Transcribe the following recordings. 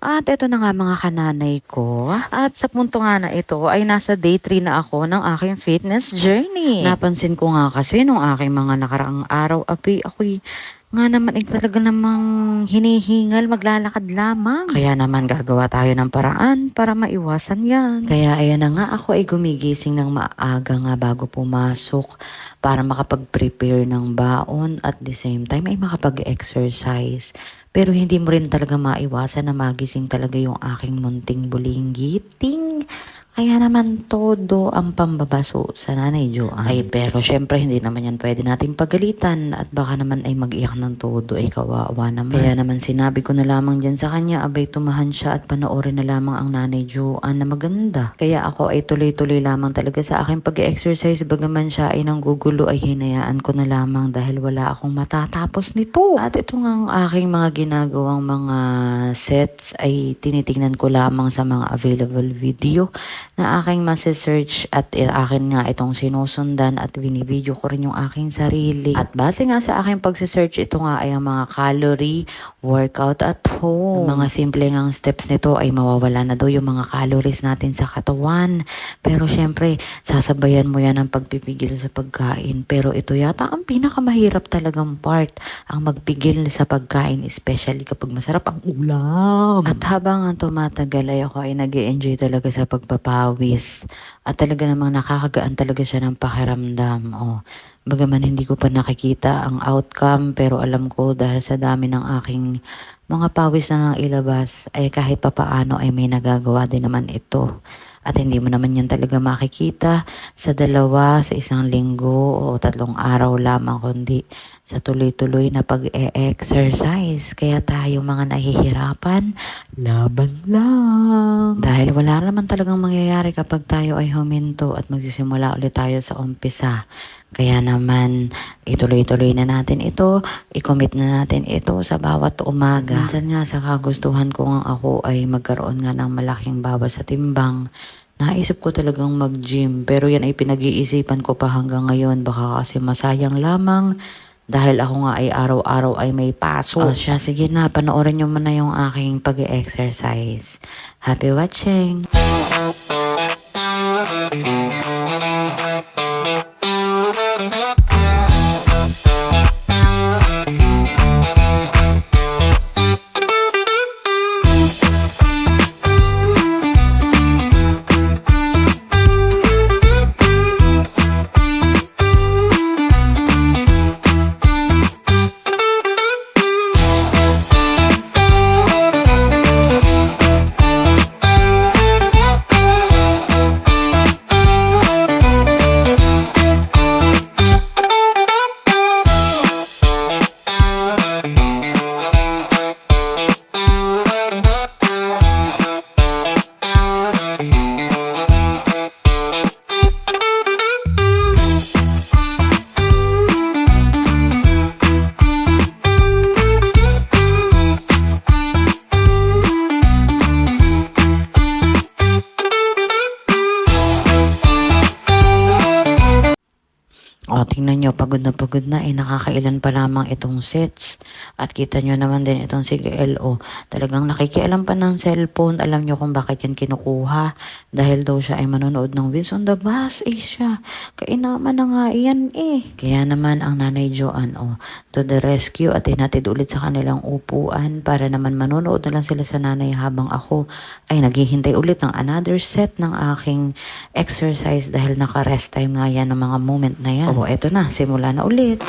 At eto na nga mga kananay ko. At sa punto nga na ito ay nasa day 3 na ako ng aking fitness journey. Napansin ko nga kasi nung aking mga nakaraang araw, ako'y nga naman ay talaga namang hinihingal, maglalakad lamang. Kaya naman gagawa tayo ng paraan para maiwasan yan. Kaya ayan na nga, ako ay gumigising ng maaga nga bago pumasok para makapag-prepare ng baon at the same time ay makapag-exercise. Pero hindi mo rin talaga maiwasan na magising talaga yung aking munting bulinggiting. Kaya naman todo ang pambabaso sa Nanay Joanne. Ay pero syempre hindi naman yan pwede natin pagalitan at baka naman ay mag-iyak ng todo ay kawawa naman. Kaya naman sinabi ko na lamang dyan sa kanya, abay tumahan siya at panoorin na lamang ang Nanay Joanne na maganda. Kaya ako ay tuloy-tuloy lamang talaga sa aking pag-exercise, bagaman siya ay nanggugulo ay hinayaan ko na lamang dahil wala akong matatapos nito. At ito nga ang aking mga ginagawang mga sets ay tinitingnan ko lamang sa mga available video na aking masisearch at akin nga itong sinusundan at binibideo ko rin yung aking sarili. At base nga sa aking pagsisearch, ito nga ay ang mga calorie workout at home. Sa mga simple ngang steps nito ay mawawala na daw yung mga calories natin sa katawan. Pero syempre, sasabayan mo yan ang pagpipigil sa pagkain. Pero ito yata ang pinakamahirap talagang part, ang magpigil sa pagkain, especially kapag masarap ang ulam. At habang ang tumatagal ay ako ay nag-e-enjoy talaga sa pagpapawis. At talaga namang nakakagaan talaga siya ng pakiramdam. Bagaman hindi ko pa nakikita ang outcome, pero alam ko dahil sa dami ng aking mga pawis na nang ilabas, ay kahit papaano ay may nagagawa din naman ito. At hindi mo naman yan talaga makikita sa 2, sa 1 linggo o 3 araw lamang, kundi sa tuloy-tuloy na pag-e-exercise. Kaya tayo mga nahihirapan, laban lang. Dahil wala naman talagang mangyayari kapag tayo ay huminto at magsisimula ulit tayo sa umpisa. Kaya naman, ituloy-tuloy na natin ito, i-commit na natin ito sa bawat umaga. Minsan nga sa kagustuhan ko nga ako ay magkaroon nga ng malaking bawas sa timbang. Naisip ko talagang mag-gym, pero yan ay pinag-iisipan ko pa hanggang ngayon. Baka kasi masayang lamang dahil ako nga ay araw-araw ay may pasok. Siya, sige na, panoorin nyo muna yung aking pag-exercise. Happy watching! Tingnan nyo, pagod na, nakakailan pa lamang itong sets. At kita nyo naman din itong si LO. Talagang nakikialam pa ng cellphone. Alam nyo kung bakit yan kinukuha. Dahil daw siya ay manonood ng Wheels on the Bus. Siya, kainaman na nga yan Kaya naman ang Nanay Joanne, to the rescue at hinatid ulit sa kanilang upuan para naman manonood na lang sila sa nanay habang ako ay naghihintay ulit ng another set ng aking exercise dahil naka-rest time nga yan ng mga moment na yan. Eto na, simula na ulit.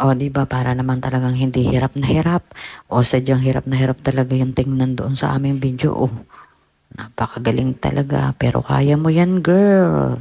O, di ba para naman talagang hindi hirap na hirap. O, sadyang hirap na hirap talaga yung tingnan doon sa aming video. Oh, napakagaling talaga. Pero kaya mo yan, girl.